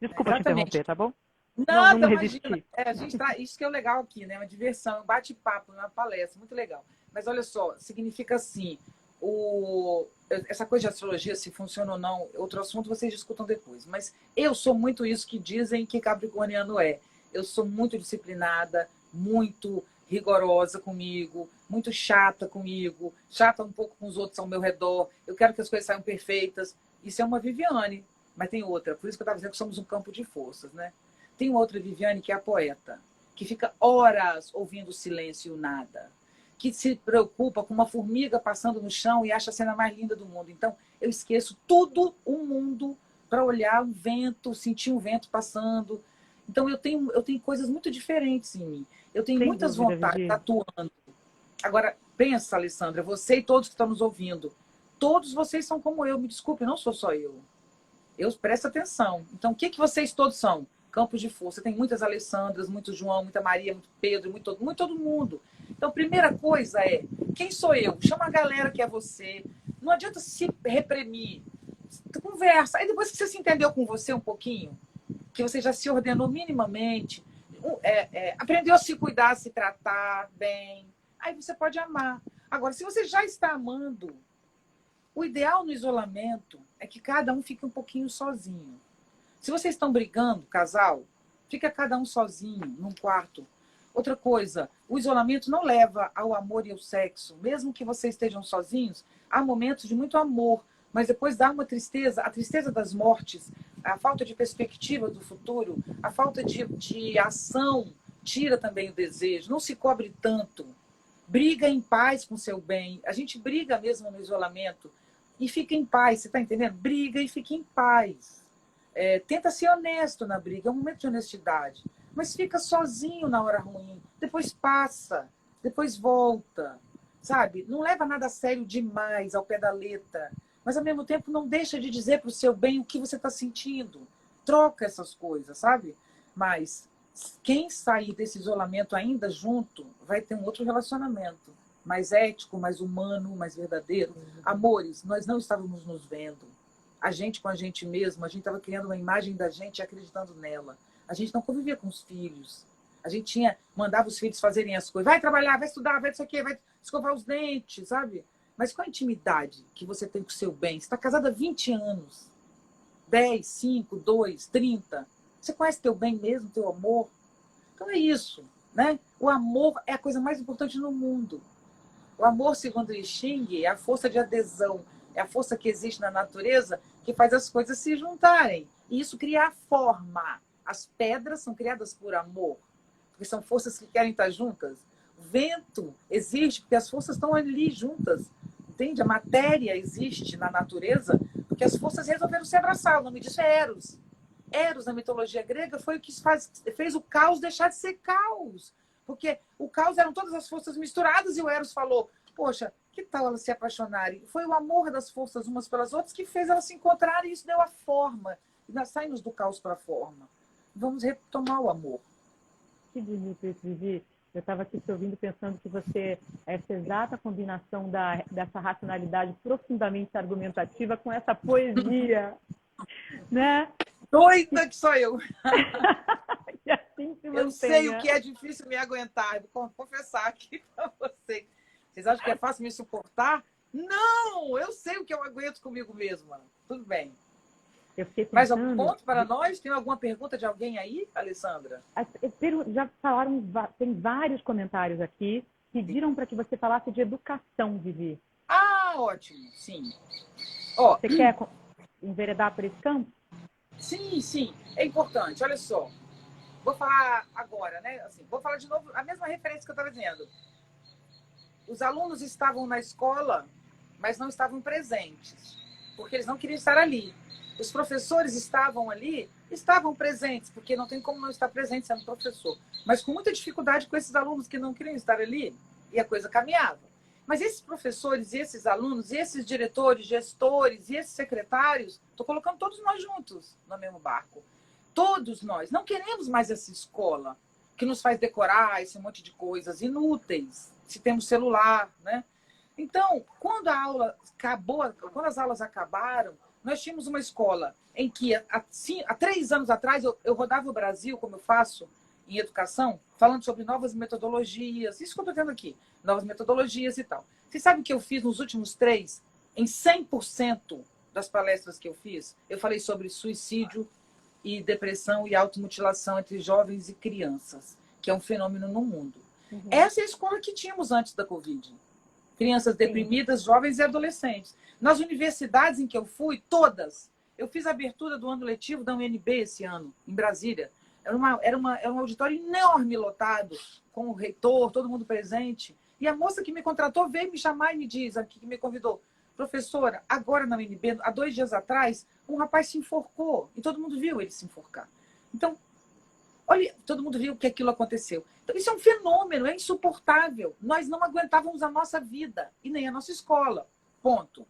Desculpa te interromper, tá bom? Não resisti. A gente tá, isso que é o legal aqui, né? Uma diversão, um bate-papo, uma palestra, muito legal. Mas olha só, significa assim, essa coisa de astrologia, se funciona ou não, outro assunto vocês discutam depois. Mas eu sou muito isso que dizem que capricorniano é. Eu sou muito disciplinada, muito rigorosa comigo, muito chata comigo, chata um pouco com os outros ao meu redor. Eu quero que as coisas saiam perfeitas. Isso é uma Viviane, mas tem outra. Por isso que eu estava dizendo que somos um campo de forças, né? Tem outra Viviane que é a poeta, que fica horas ouvindo o silêncio e o nada, que se preocupa com uma formiga passando no chão e acha a cena mais linda do mundo. Então, eu esqueço tudo o mundo para olhar um vento, sentir um vento passando. Então, eu tenho coisas muito diferentes em mim. Eu tenho muitas vontades atuando. Agora, pensa, Alessandra, você e todos que estão nos ouvindo, todos vocês são como eu, me desculpe, não sou só eu. Presta atenção. Então, o que vocês todos são? Campos de força. Tem muitas Alessandras, muito João, muita Maria, muito Pedro, muito todo mundo. Então, a primeira coisa é, quem sou eu? Chama a galera que é você. Não adianta se reprimir. Conversa. Aí depois que você se entendeu com você um pouquinho, que você já se ordenou minimamente, aprendeu a se cuidar, a se tratar bem, aí você pode amar. Agora, se você já está amando, o ideal no isolamento é que cada um fique um pouquinho sozinho. Se vocês estão brigando, casal, fica cada um sozinho num quarto. Outra coisa, o isolamento não leva ao amor e ao sexo. Mesmo que vocês estejam sozinhos, há momentos de muito amor, mas depois dá uma tristeza, a tristeza das mortes, a falta de perspectiva do futuro, a falta de ação tira também o desejo. Não se cobre tanto. Briga em paz com seu bem. A gente briga mesmo no isolamento e fica em paz, você está entendendo? Briga e fica em paz. Tenta ser honesto na briga, é um momento de honestidade. Mas fica sozinho na hora ruim. Depois passa, depois volta. Sabe? Não leva nada a sério demais ao pé da letra. Mas, ao mesmo tempo, não deixa de dizer para o seu bem o que você está sentindo. Troca essas coisas, sabe? Mas quem sair desse isolamento ainda junto vai ter um outro relacionamento. Mais ético, mais humano, mais verdadeiro. Amores, nós não estávamos nos vendo. A gente com a gente mesmo, a gente estava criando uma imagem da gente e acreditando nela. A gente não convivia com os filhos. A gente mandava os filhos fazerem as coisas. Vai trabalhar, vai estudar, vai isso aqui, vai escovar os dentes, sabe? Mas qual a intimidade que você tem com o seu bem? Você está casada há 20 anos. 10, 5, 2, 30. Você conhece teu bem mesmo, teu amor? Então é isso, né? O amor é a coisa mais importante no mundo. O amor, segundo I Ching, é a força de adesão, é a força que existe na natureza que faz as coisas se juntarem. E isso cria a forma. As pedras são criadas por amor, porque são forças que querem estar juntas. O vento existe porque as forças estão ali juntas. Entende? A matéria existe na natureza porque as forças resolveram se abraçar. O nome disso é Eros. Eros, na mitologia grega, foi o que fez o caos deixar de ser caos. Porque o caos eram todas as forças misturadas e o Eros falou, poxa, que tal elas se apaixonarem? Foi o amor das forças umas pelas outras que fez elas se encontrarem e isso deu a forma. E nós saímos do caos para a forma. Vamos retomar o amor. Que bonito isso, Vivi. Eu estava aqui te ouvindo pensando que você, essa exata combinação dessa racionalidade profundamente argumentativa com essa poesia, né? Doida que sou eu. E assim se Eu sei o que é difícil me aguentar. Vou confessar aqui para vocês. Vocês acham que é fácil me suportar? Não! Eu sei o que eu aguento comigo mesma. Tudo bem. Eu fiquei Mais pensando... algum ponto para nós? Tem alguma pergunta de alguém aí, Alessandra? Já falaram, tem vários comentários aqui, pediram para que você falasse de educação, Vivi. Ah, ótimo, sim. Ó, você quer enveredar por esse campo? Sim, sim. É importante. Olha só. Vou falar agora, né? Assim, vou falar de novo a mesma referência que eu estava dizendo. Os alunos estavam na escola, mas não estavam presentes, porque eles não queriam estar ali. Os professores estavam ali, estavam presentes, porque não tem como não estar presente sendo professor. Mas com muita dificuldade com esses alunos que não queriam estar ali, e a coisa caminhava. Mas esses professores, e esses alunos, e esses diretores, gestores, e esses secretários, estou colocando todos nós juntos no mesmo barco. Todos nós não queremos mais essa escola que nos faz decorar esse monte de coisas inúteis, se temos celular, né? Então, quando a aula acabou, quando as aulas acabaram, nós tínhamos uma escola em que, há 3 anos atrás, eu rodava o Brasil, como eu faço em educação, falando sobre novas metodologias, isso que eu estou tendo aqui, novas metodologias e tal. Vocês sabem o que eu fiz nos últimos 3? Em 100% das palestras que eu fiz, eu falei sobre suicídio e depressão e automutilação entre jovens e crianças, que é um fenômeno no mundo. Uhum. Essa é a escola que tínhamos antes da Covid. Crianças deprimidas, jovens e adolescentes. Nas universidades em que eu fui, todas, eu fiz a abertura do ano letivo da UNB esse ano, em Brasília. Era um auditório enorme, lotado, com o reitor, todo mundo presente. E a moça que me contratou veio me chamar e me diz, aqui que me convidou, professora, agora na UNB, há 2 dias atrás, um rapaz se enforcou. E todo mundo viu ele se enforcar. Então, olha, todo mundo viu que aquilo aconteceu. Então, isso é um fenômeno, é insuportável. Nós não aguentávamos a nossa vida e nem a nossa escola. Ponto.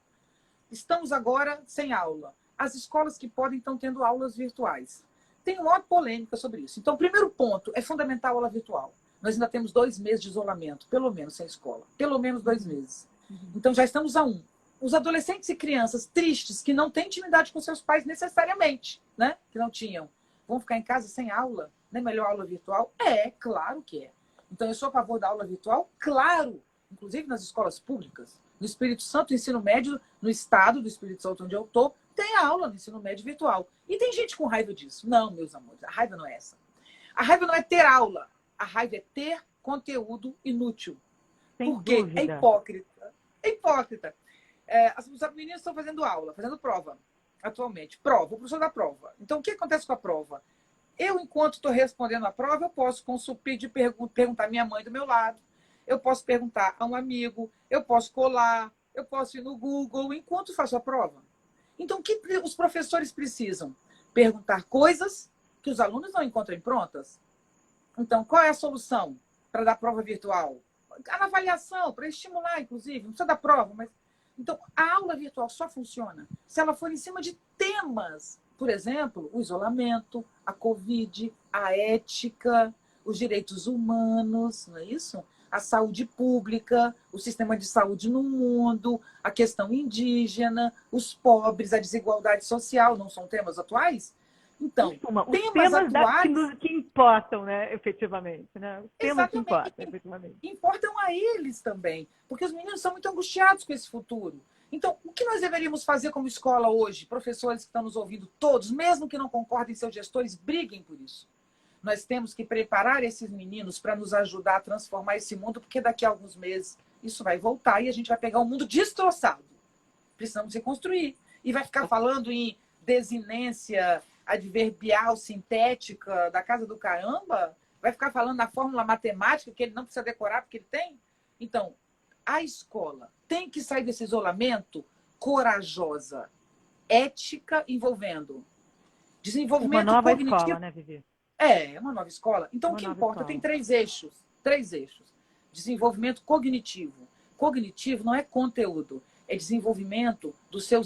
Estamos agora sem aula. As escolas que podem estão tendo aulas virtuais. Tem uma polêmica sobre isso. Então, o primeiro ponto é fundamental a aula virtual. Nós ainda temos 2 meses de isolamento, pelo menos, sem escola. Pelo menos 2 meses. Então, já estamos a 1. Os adolescentes e crianças tristes, que não têm intimidade com seus pais necessariamente, né? Que não tinham, vão ficar em casa sem aula? Não é melhor aula virtual? É, claro que é. Então, eu sou a favor da aula virtual? Claro. Inclusive nas escolas públicas. No Espírito Santo, ensino médio, no estado do Espírito Santo, onde eu estou, tem aula no ensino médio virtual. E tem gente com raiva disso. Não, meus amores, a raiva não é essa. A raiva não é ter aula. A raiva é ter conteúdo inútil. Por quê? É hipócrita. É hipócrita. Os meninos estão fazendo aula, fazendo prova, atualmente. Prova, o professor da prova. Então, o que acontece com a prova? Eu, enquanto estou respondendo a prova, eu posso pedir perguntar à minha mãe do meu lado, eu posso perguntar a um amigo, eu posso colar, eu posso ir no Google enquanto faço a prova. Então, o que os professores precisam? Perguntar coisas que os alunos não encontram prontas. Então, qual é a solução para dar prova virtual? A avaliação, para estimular, inclusive, não precisa dar prova, mas... Então, a aula virtual só funciona se ela for em cima de temas. Por exemplo, o isolamento, a Covid, a ética, os direitos humanos, não é isso? A saúde pública, o sistema de saúde no mundo, a questão indígena, os pobres, a desigualdade social, não são temas atuais? Então, temas atuais... que importam, né, efetivamente. Né? Os temas que importam, efetivamente. Importam a eles também, porque os meninos são muito angustiados com esse futuro. Então, o que nós deveríamos fazer como escola hoje? Professores que estão nos ouvindo, todos, mesmo que não concordem, seus gestores, briguem por isso. Nós temos que preparar esses meninos para nos ajudar a transformar esse mundo, porque daqui a alguns meses isso vai voltar e a gente vai pegar um mundo destroçado. Precisamos reconstruir. E vai ficar falando em desinência adverbial sintética da casa do caramba? Vai ficar falando na fórmula matemática que ele não precisa decorar porque ele tem? Então, a escola tem que sair desse isolamento corajosa, ética, envolvendo desenvolvimento uma nova cognitivo. escola, né, Vivi? É uma nova escola. Então, Uma o que nova importa? escola. Tem três eixos. Três eixos. Desenvolvimento cognitivo. Cognitivo não é conteúdo, é desenvolvimento do seu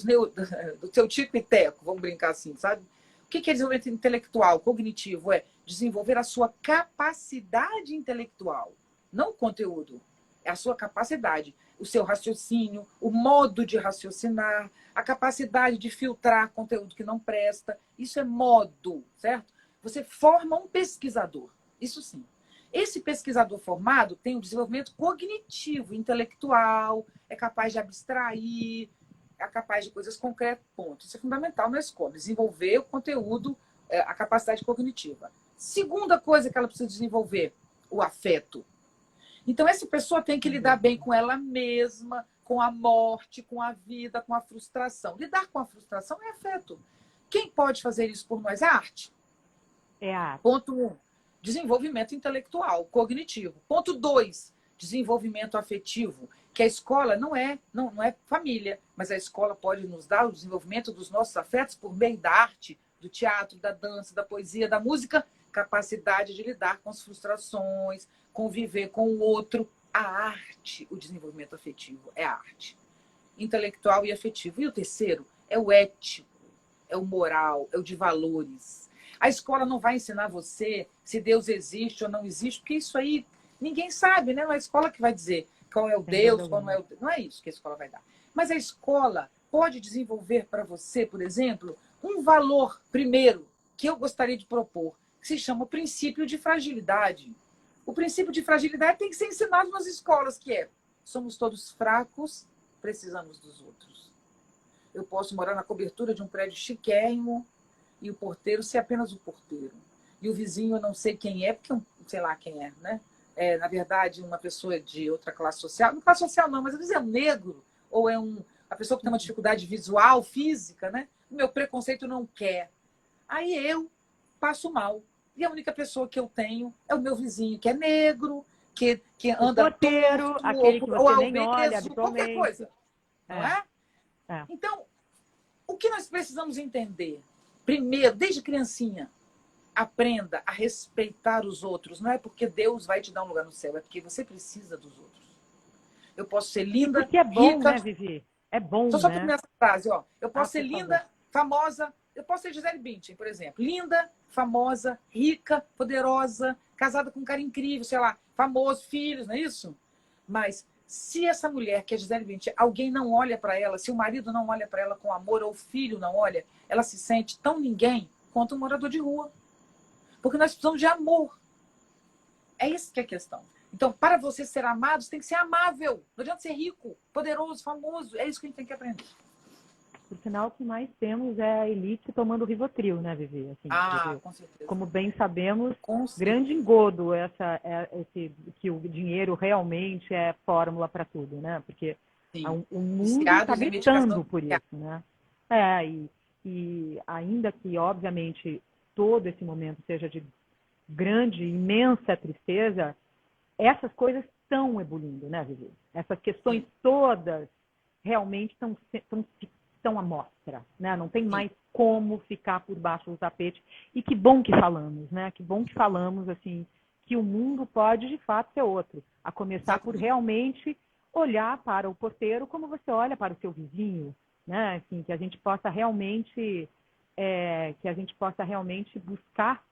tico e teco, vamos brincar assim, sabe? O que é desenvolvimento intelectual? Cognitivo é desenvolver a sua capacidade intelectual, não o conteúdo. É a sua capacidade, o seu raciocínio, o modo de raciocinar, a capacidade de filtrar conteúdo que não presta. Isso é modo, certo? Você forma um pesquisador, isso sim. Esse pesquisador formado tem um desenvolvimento cognitivo, intelectual, é capaz de abstrair, é capaz de coisas concretas, ponto. Isso é fundamental na escola, desenvolver o conteúdo, a capacidade cognitiva. Segunda coisa que ela precisa desenvolver, o afeto. Então, essa pessoa tem que lidar bem com ela mesma, com a morte, com a vida, com a frustração. Lidar com a frustração é afeto. Quem pode fazer isso por nós? É a arte. É a arte. Ponto 1, desenvolvimento intelectual, cognitivo. Ponto 2, desenvolvimento afetivo, que a escola não é família, mas a escola pode nos dar o desenvolvimento dos nossos afetos por meio da arte, do teatro, da dança, da poesia, da música, capacidade de lidar com as frustrações, conviver com o outro. A arte, o desenvolvimento afetivo é a arte. Intelectual e afetivo. E o terceiro é o ético, é o moral, é o de valores. A escola não vai ensinar você se Deus existe ou não existe, porque isso aí ninguém sabe, né? Não é a escola que vai dizer qual é o Deus, qual não é o Deus. Não é isso que a escola vai dar. Mas a escola pode desenvolver para você, por exemplo, um valor, primeiro, que eu gostaria de propor, que se chama princípio de fragilidade. O princípio de fragilidade tem que ser ensinado nas escolas, que é: somos todos fracos, precisamos dos outros. Eu posso morar na cobertura de um prédio chiquérrimo e o porteiro ser apenas o porteiro. E o vizinho eu não sei quem é, porque eu não sei lá quem é, né? É, na verdade, uma pessoa de outra classe social. Não classe social não, mas às vezes é um negro, ou é a pessoa que tem uma dificuldade visual, física, né? O meu preconceito não quer. Aí eu passo mal. E a única pessoa que eu tenho é o meu vizinho, que é negro, que anda o porteiro, torto, aquele que você ou nem olha obeso, qualquer habitualmente. coisa. Não é? É. Então, o que nós precisamos entender? Primeiro, desde criancinha, aprenda a respeitar os outros. Não é porque Deus vai te dar um lugar no céu, é porque você precisa dos outros. Eu posso ser linda, porque é bom, rica... né, Vivi? É bom, Só né? terminar essa frase, ó. Eu posso ser por linda, favor. famosa... Eu posso ser Gisele Bündchen, por exemplo. Linda, famosa, rica, poderosa, casada com um cara incrível, sei lá, famoso, filhos, não é isso? Mas se essa mulher, que é Gisele Bündchen, alguém não olha para ela, se o marido não olha para ela com amor, ou o filho não olha, ela se sente tão ninguém quanto um morador de rua. Porque nós precisamos de amor. É isso que é a questão. Então, para você ser amado, você tem que ser amável. Não adianta ser rico, poderoso, famoso. É isso que a gente tem que aprender. Por sinal, o que mais temos é a elite tomando Rivotril, né, Vivi? Assim, com certeza. Como bem sabemos, Com certeza. grande engodo que o dinheiro realmente é fórmula para tudo, né? Porque o mundo está gritando por isso, né? E ainda que, obviamente, todo esse momento seja de grande, imensa tristeza, essas coisas estão ebulindo, né, Vivi? Essas questões todas realmente estão à mostra, né? Não tem mais como ficar por baixo do tapete. E que bom que falamos, né? Que bom que falamos, assim, que o mundo pode, de fato, ser outro. A começar por realmente olhar para o porteiro como você olha para o seu vizinho, né? Assim, que a gente possa realmente buscar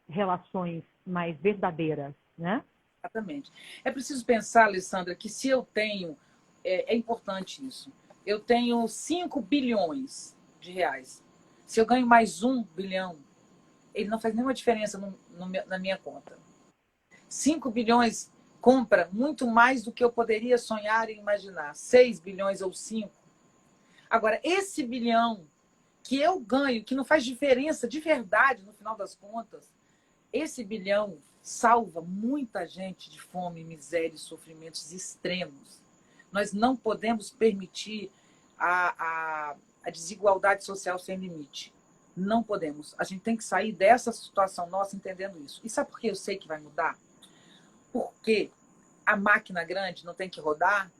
relações mais verdadeiras, né? Exatamente. É preciso pensar, Alessandra, que se eu tenho... É importante isso. Eu tenho 5 bilhões de reais. Se eu ganho mais 1 bilhão, ele não faz nenhuma diferença na minha conta. 5 bilhões compra muito mais do que eu poderia sonhar e imaginar. 6 bilhões ou 5. Agora, esse bilhão que eu ganho, que não faz diferença de verdade no final das contas, esse bilhão salva muita gente de fome, miséria e sofrimentos extremos. Nós não podemos permitir a desigualdade social sem limite. Não podemos. A gente tem que sair dessa situação nossa entendendo isso. E sabe por que eu sei que vai mudar? Porque a máquina grande não tem que rodar?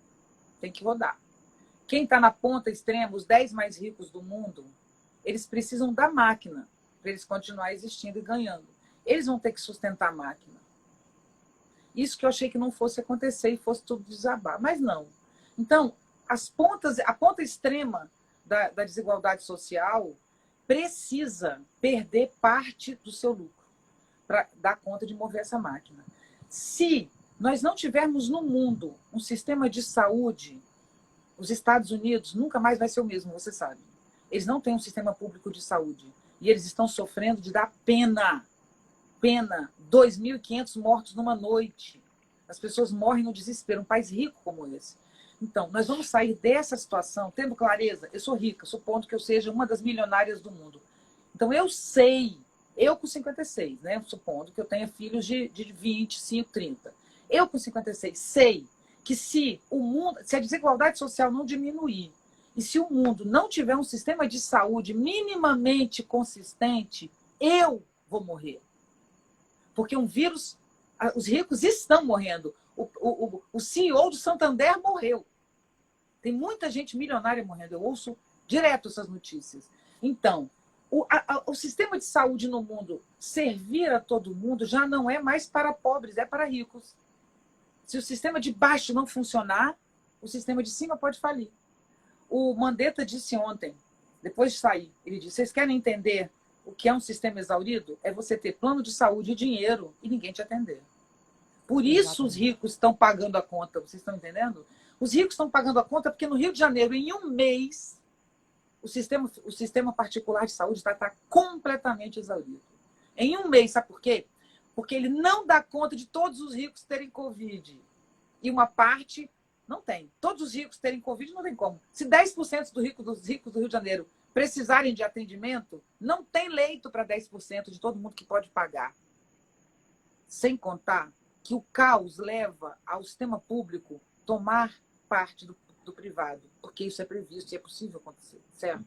Tem que rodar. Quem está na ponta extrema, os 10 mais ricos do mundo, eles precisam da máquina para eles continuarem existindo e ganhando. Eles vão ter que sustentar a máquina. Isso que eu achei que não fosse acontecer e fosse tudo desabar. Mas não. Então, a ponta extrema da desigualdade social precisa perder parte do seu lucro para dar conta de mover essa máquina. Se nós não tivermos no mundo um sistema de saúde, os Estados Unidos nunca mais vai ser o mesmo, você sabe. Eles não têm um sistema público de saúde. E eles estão sofrendo de dar pena. Pena. 2.500 mortos numa noite. As pessoas morrem no desespero. Um país rico como esse. Então, nós vamos sair dessa situação tendo clareza. Eu sou rica, supondo que eu seja uma das milionárias do mundo. Então, eu sei, eu com 56, né? Supondo que eu tenha filhos de 25, 30. Eu com 56 sei que se a desigualdade social não diminuir e se o mundo não tiver um sistema de saúde minimamente consistente, eu vou morrer. Porque um vírus, os ricos estão morrendo. O CEO do Santander morreu. Tem muita gente milionária morrendo. Eu ouço direto essas notícias. Então, o sistema de saúde no mundo servir a todo mundo já não é mais para pobres, é para ricos. Se o sistema de baixo não funcionar, o sistema de cima pode falir. O Mandetta disse ontem, depois de sair, ele disse, vocês querem entender o que é um sistema exaurido? É você ter plano de saúde e dinheiro e ninguém te atender. Por isso os ricos estão pagando a conta, vocês estão entendendo? Os ricos estão pagando a conta porque no Rio de Janeiro, em um mês, o sistema particular de saúde está completamente exaurido. Em um mês, sabe por quê? Porque ele não dá conta de todos os ricos terem Covid. E uma parte não tem. Todos os ricos terem Covid não tem como. Se 10% dos ricos do Rio de Janeiro precisarem de atendimento, não tem leito para 10% de todo mundo que pode pagar. Sem contar que o caos leva ao sistema público tomar parte do privado, porque isso é previsto e é possível acontecer, certo?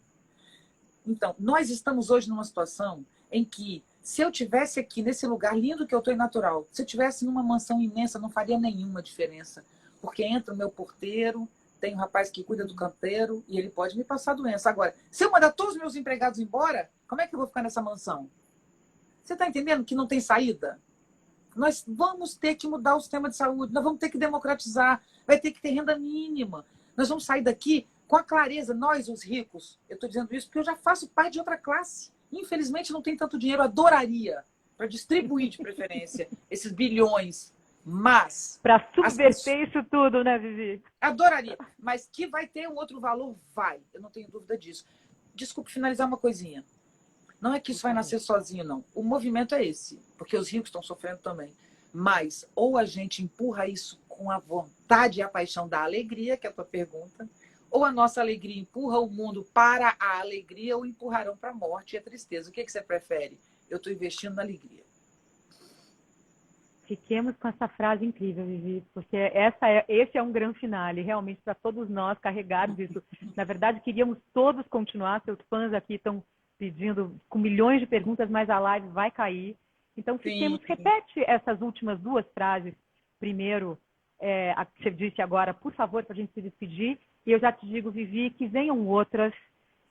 Então, nós estamos hoje numa situação em que, se eu tivesse aqui, nesse lugar lindo que eu estou em Natural, se eu tivesse numa mansão imensa, não faria nenhuma diferença, porque entra o meu porteiro, tem um rapaz que cuida do canteiro e ele pode me passar doença. Agora, se eu mandar todos os meus empregados embora, como é que eu vou ficar nessa mansão? Você está entendendo que não tem saída? Nós vamos ter que mudar o sistema de saúde, nós vamos ter que democratizar, vai ter que ter renda mínima. Nós vamos sair daqui com a clareza, nós, os ricos, eu estou dizendo isso porque eu já faço parte de outra classe. Infelizmente, não tem tanto dinheiro, adoraria, para distribuir de preferência esses bilhões, mas... Para subverter isso tudo, né, Vivi? Adoraria, mas que vai ter um outro valor, vai, eu não tenho dúvida disso. Desculpe finalizar uma coisinha. Não é que isso vai nascer sozinho, não. O movimento é esse, porque os ricos estão sofrendo também. Mas ou a gente empurra isso com a vontade e a paixão da alegria, que é a tua pergunta, ou a nossa alegria empurra o mundo para a alegria ou empurrarão para a morte e a tristeza. O que você prefere? Eu estou investindo na alegria. Fiquemos com essa frase incrível, Vivi, porque esse é um grande finale, realmente, para todos nós carregarmos isso. Na verdade, queríamos todos continuar, seus fãs aqui estão pedindo com milhões de perguntas, mas a live vai cair. Então, fiquemos, repete essas últimas duas frases. Primeiro, a que você disse agora, por favor, para a gente se despedir. E eu já te digo, Vivi, que venham outras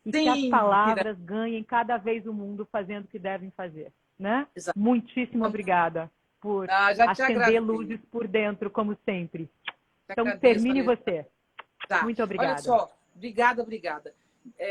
e que as palavras ganhem cada vez o mundo fazendo o que devem fazer. Né? Muitíssimo obrigada por acender luzes por dentro, como sempre. Então, termine você. Tá. Muito obrigada. Olha só, obrigada.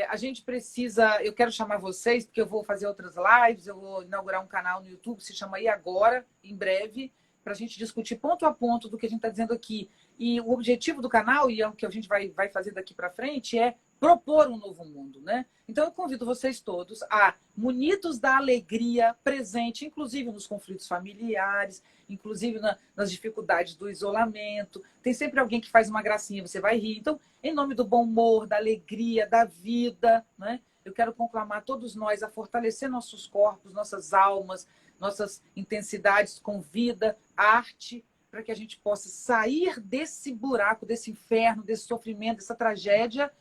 A gente precisa, eu quero chamar vocês, porque eu vou fazer outras lives, eu vou inaugurar um canal no YouTube, se chama E Agora, em breve, para a gente discutir ponto a ponto do que a gente está dizendo aqui. E o objetivo do canal, e é o que a gente vai fazer daqui para frente, é propor um novo mundo, né? Então eu convido vocês todos a, munidos da alegria presente, inclusive nos conflitos familiares, inclusive nas dificuldades do isolamento. Tem sempre alguém que faz uma gracinha, você vai rir. Então, em nome do bom humor, da alegria, da vida, né? Eu quero conclamar todos nós a fortalecer nossos corpos, nossas almas, nossas intensidades com vida, arte, para que a gente possa sair desse buraco, desse inferno, desse sofrimento, dessa tragédia,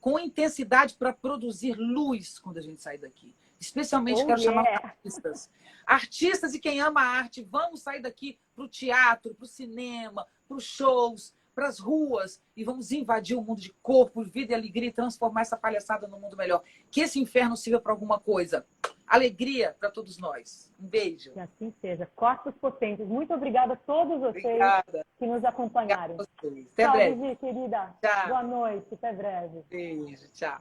com intensidade para produzir luz quando a gente sair daqui. Especialmente quero chamar artistas. Artistas e quem ama a arte, vamos sair daqui para o teatro, para o cinema, para os shows, para as ruas e vamos invadir o mundo de corpo, vida e alegria e transformar essa palhaçada num mundo melhor. Que esse inferno sirva para alguma coisa. Alegria para todos nós. Um beijo. Que assim seja. Corpos potentes. Muito obrigada a todos vocês que nos acompanharam. Até tchau, breve. Vivi, querida. Tchau. Boa noite. Até breve. Beijo. Tchau.